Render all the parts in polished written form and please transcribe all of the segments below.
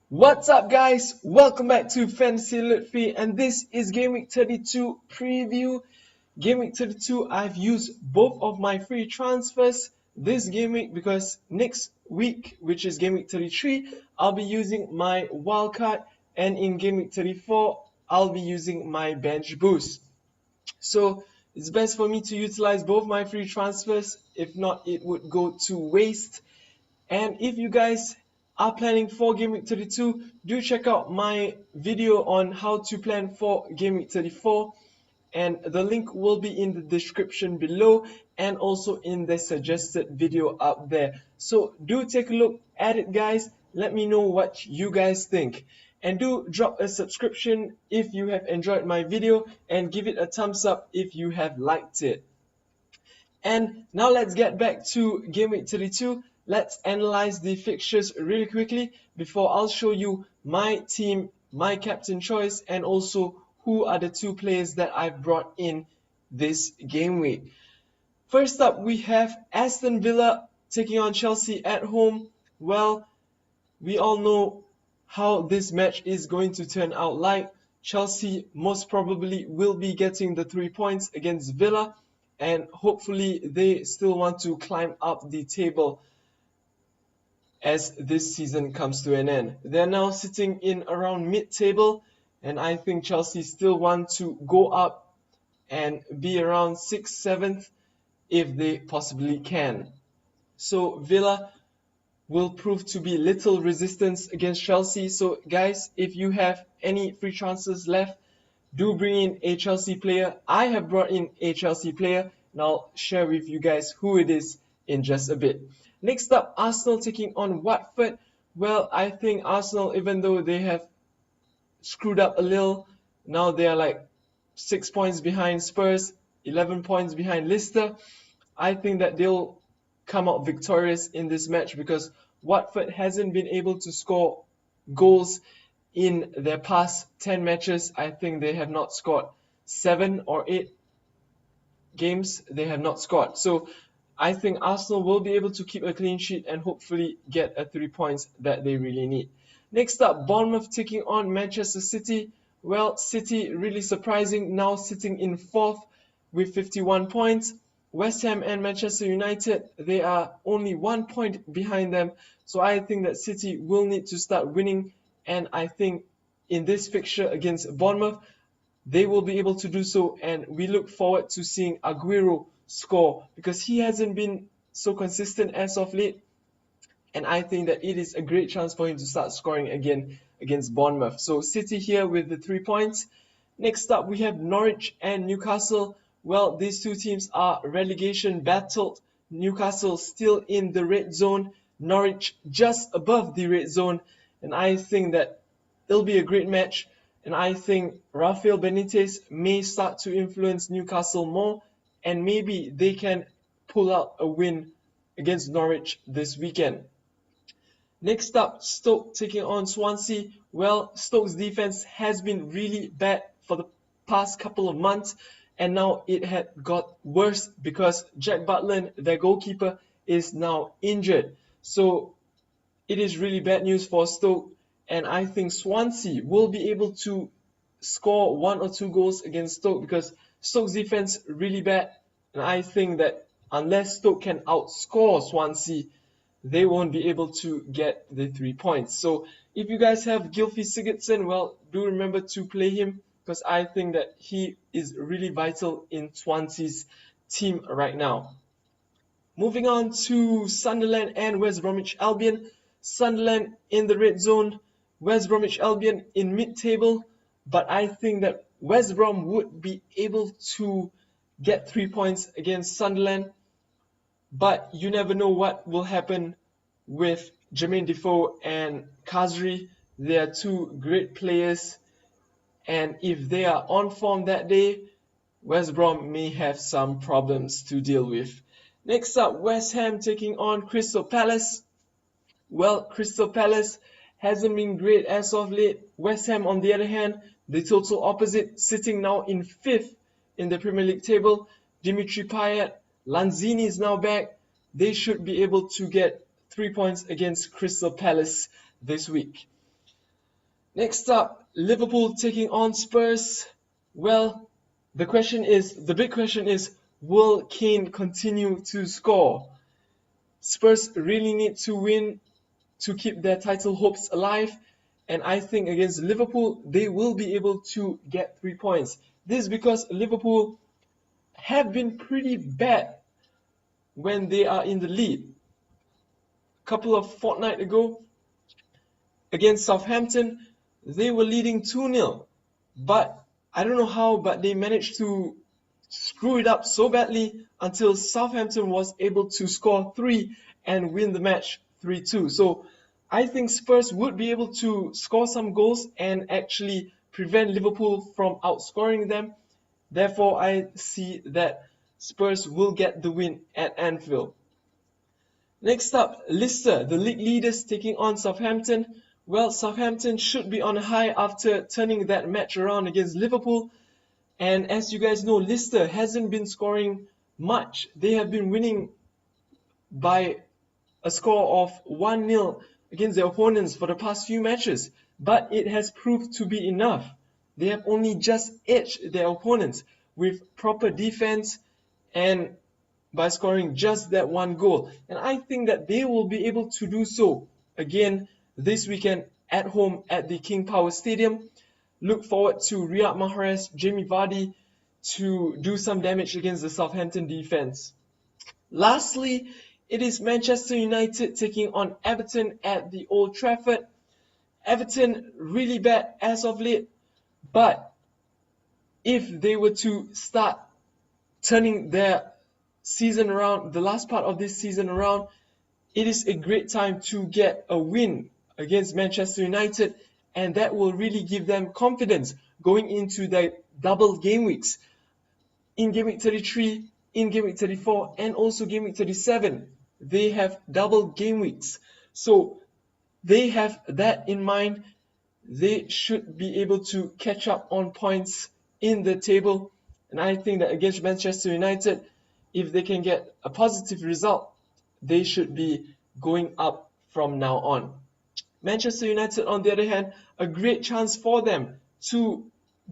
What's up, guys? Welcome back to Fantasy Lutfi, and this is Game Week 32 preview. Game Week 32, I've used both of my free transfers this game week because next week, which is Game Week 33, I'll be using my wildcard, and in Game Week 34, I'll be using my bench boost. So it's best for me to utilize both my free transfers. If not, it would go to waste. And if you guys are planning for Game Week 32, do check out my video on how to plan for Game Week 34. And the link will be in the description below and also in the suggested video up there. So do take a look at it, guys. Let me know what you guys think. And do drop a subscription if you have enjoyed my video and give it a thumbs up if you have liked it. And now let's get back to Game Week 32. Let's analyze the fixtures really quickly before I'll show you my team, my captain choice, and also who are the two players that I've brought in this game week. First up, we have Aston Villa taking on Chelsea at home. Well, we all know how this match is going to turn out like. Chelsea most probably will be getting the 3 points against Villa, and hopefully they still want to climb up the table as this season comes to an end. They're now sitting in around mid-table, and I think Chelsea still want to go up and be around 6th, 7th if they possibly can. So Villa will prove to be little resistance against Chelsea. So guys, if you have any free transfers left, do bring in a Chelsea player. I have brought in a Chelsea player, and I'll share with you guys who it is in just a bit. Next up, Arsenal taking on Watford. Well, I think Arsenal, even though they have screwed up a little, now they are like 6 points behind Spurs, 11 points behind Leicester. I think that they'll come out victorious in this match because Watford hasn't been able to score goals in their past 10 matches. I think they have not scored 7 or 8 games. They have not scored. So I think Arsenal will be able to keep a clean sheet and hopefully get a 3 points that they really need. Next up, Bournemouth taking on Manchester City. Well, City really surprising, now sitting in 4th with 51 points. West Ham and Manchester United, they are only 1 point behind them. So I think that City will need to start winning. And I think in this fixture against Bournemouth, they will be able to do so. And we look forward to seeing Aguero score because he hasn't been so consistent as of late. And I think that it is a great chance for him to start scoring again against Bournemouth. So City here with the 3 points. Next up, we have Norwich and Newcastle. Well, these two teams are relegation battled. Newcastle still in the red zone. Norwich just above the red zone. And I think that it'll be a great match. And I think Rafael Benitez may start to influence Newcastle more. And maybe they can pull out a win against Norwich this weekend. Next up, Stoke taking on Swansea. Well, Stoke's defense has been really bad for the past couple of months. And now it had got worse because Jack Butland, their goalkeeper, is now injured. So it is really bad news for Stoke. And I think Swansea will be able to score 1 or 2 goals against Stoke because Stoke's defense really bad. And I think that unless Stoke can outscore Swansea, they won't be able to get the 3 points. So if you guys have Gylfi Sigurdsson, well, do remember to play him because I think that he is really vital in Swansea's team right now. Moving on to Sunderland and West Bromwich Albion. Sunderland in the red zone, West Bromwich Albion in mid-table, but I think that West Brom would be able to get 3 points against Sunderland. But you never know what will happen with Jermaine Defoe and Khazri. They are two great players. And if they are on form that day, West Brom may have some problems to deal with. Next up, West Ham taking on Crystal Palace. Well, Crystal Palace hasn't been great as of late. West Ham, on the other hand, the total opposite, sitting now in 5th in the Premier League table. Dimitri Payet, Lanzini is now back. They should be able to get 3 points against Crystal Palace this week. Next up, Liverpool taking on Spurs. Well, the big question is, will Kane continue to score? Spurs really need to win to keep their title hopes alive, and I think against Liverpool, they will be able to get 3 points. This is because Liverpool have been pretty bad when they are in the lead. A couple of fortnight ago, against Southampton, they were leading 2-0. But I don't know how, but they managed to screw it up so badly until Southampton was able to score 3 and win the match 3-2. So I think Spurs would be able to score some goals and actually prevent Liverpool from outscoring them. Therefore, I see that Spurs will get the win at Anfield. Next up, Leicester, the league leaders taking on Southampton. Well, Southampton should be on a high after turning that match around against Liverpool. And as you guys know, Leicester hasn't been scoring much. They have been winning by a score of 1-0 against their opponents for the past few matches. But it has proved to be enough. They have only just edged their opponents with proper defense and by scoring just that one goal. And I think that they will be able to do so again this weekend at home at the King Power Stadium. Look forward to Riyad Mahrez, Jamie Vardy to do some damage against the Southampton defense. Lastly, it is Manchester United taking on Everton at the Old Trafford. Everton really bad as of late, but if they were to start turning their season around, the last part of this season around, it is a great time to get a win against Manchester United, and that will really give them confidence going into the double game weeks. In Game Week 33, in Game Week 34, and also Game Week 37, they have double game weeks. So they have that in mind. They should be able to catch up on points in the table. And I think that against Manchester United, if they can get a positive result, they should be going up from now on. Manchester United, on the other hand, a great chance for them to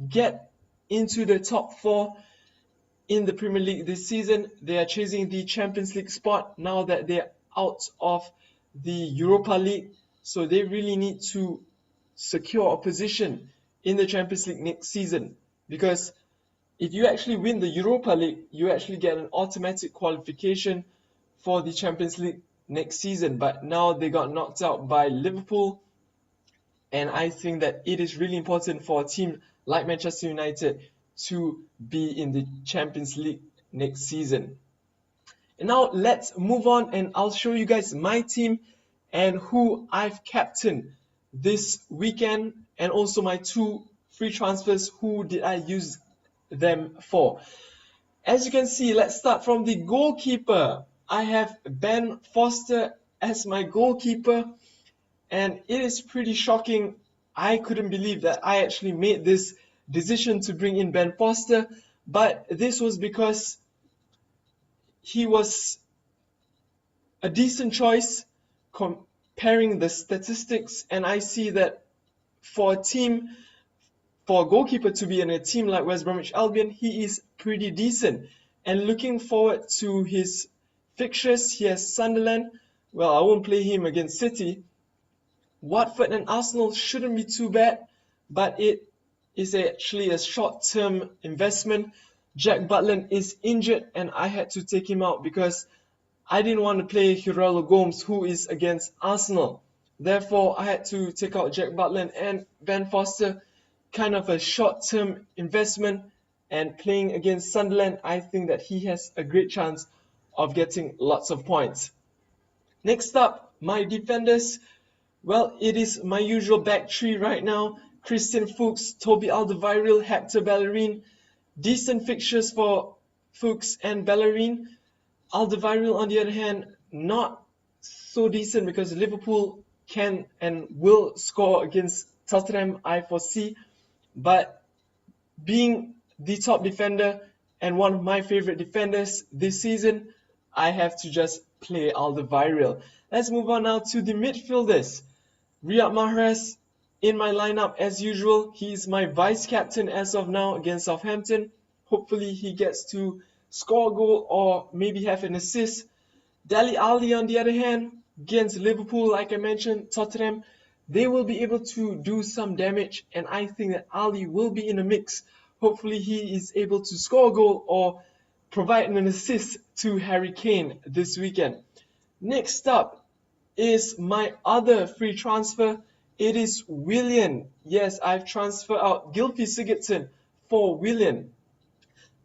get into the top 4 in the Premier League this season. They are chasing the Champions League spot now that they're out of the Europa League. So they really need to secure a position in the Champions League next season, because if you actually win the Europa League, you actually get an automatic qualification for the Champions League next season. But now they got knocked out by Liverpool, and I think that it is really important for a team like Manchester United to be in the Champions League next season. And now let's move on, and I'll show you guys my team and who I've captained this weekend, and also my 2 free transfers, who did I use them for. As you can see, let's start from the goalkeeper. I have Ben Foster as my goalkeeper, and it is pretty shocking. I couldn't believe that I actually made this decision to bring in Ben Foster, but this was because he was a decent choice comparing the statistics, and I see that for a goalkeeper to be in a team like West Bromwich Albion, he is pretty decent. And looking forward to his fixtures, he has Sunderland. Well, I won't play him against City. Watford and Arsenal shouldn't be too bad, but it is actually a short-term investment. Jack Butland is injured, and I had to take him out because I didn't want to play Geraldo Gomes, who is against Arsenal. Therefore, I had to take out Jack Butland and Ben Foster, kind of a short-term investment. And playing against Sunderland, I think that he has a great chance of getting lots of points. Next up, my defenders. Well, it is my usual back three right now. Christian Fuchs, Toby Alderweireld, Hector Bellerin. Decent fixtures for Fuchs and Bellerin. Alderweireld, on the other hand, not so decent because Liverpool can and will score against Tottenham, I foresee. But being the top defender and one of my favorite defenders this season, I have to just play Alderweireld. Let's move on now to the midfielders. Riyad Mahrez, in my lineup as usual. He's my vice captain as of now against Southampton. Hopefully he gets to score a goal or maybe have an assist. Dele Alli, on the other hand, against Liverpool, like I mentioned, Tottenham, they will be able to do some damage, and I think that Ali will be in the mix. Hopefully he is able to score a goal or provide an assist to Harry Kane this weekend. Next up is my other free transfer. It is Willian. Yes, I've transferred out Gylfi Sigurdsson for Willian.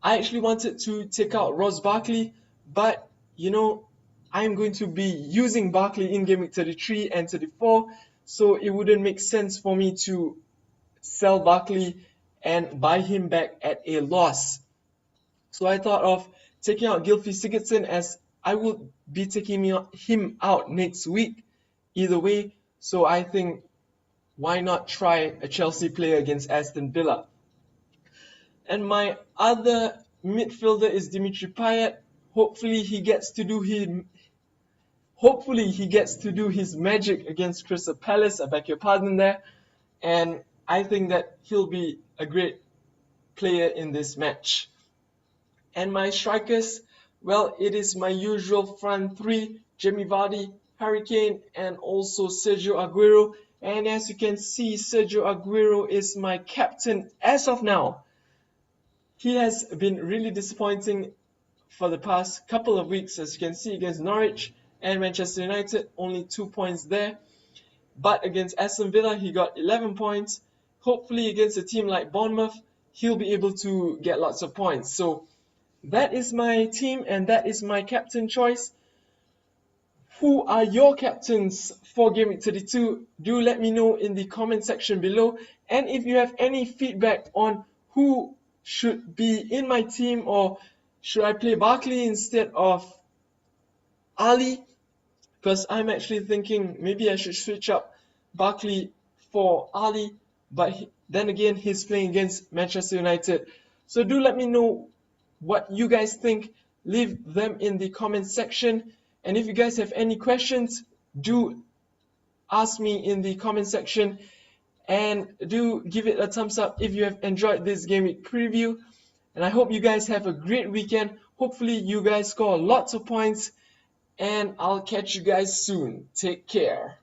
I actually wanted to take out Ross Barkley, but I'm going to be using Barkley in Game Week 33 and 34, so it wouldn't make sense for me to sell Barkley and buy him back at a loss. So I thought of taking out Gylfi Sigurdsson, as I will be taking him out next week either way. So I think, why not try a Chelsea player against Aston Villa? And my other midfielder is Dimitri Payet. Hopefully he gets to do his magic against Crystal Palace. I beg your pardon there. And I think that he'll be a great player in this match. And my strikers, well, it is my usual front three: Jamie Vardy, Harry Kane, and also Sergio Aguero. And as you can see, Sergio Aguero is my captain as of now. He has been really disappointing for the past couple of weeks, as you can see, against Norwich and Manchester United, only 2 points there. But against Aston Villa, he got 11 points. Hopefully against a team like Bournemouth, he'll be able to get lots of points. So that is my team, and that is my captain choice. Who are your captains for Game Week 32? Do let me know in the comment section below. And if you have any feedback on who should be in my team, or should I play Barkley instead of Ali? Because I'm actually thinking maybe I should switch up Barkley for Ali, but then again, he's playing against Manchester United. So do let me know what you guys think. Leave them in the comment section. And if you guys have any questions, do ask me in the comment section. And do give it a thumbs up if you have enjoyed this Game Week preview. And I hope you guys have a great weekend. Hopefully you guys score lots of points. And I'll catch you guys soon. Take care.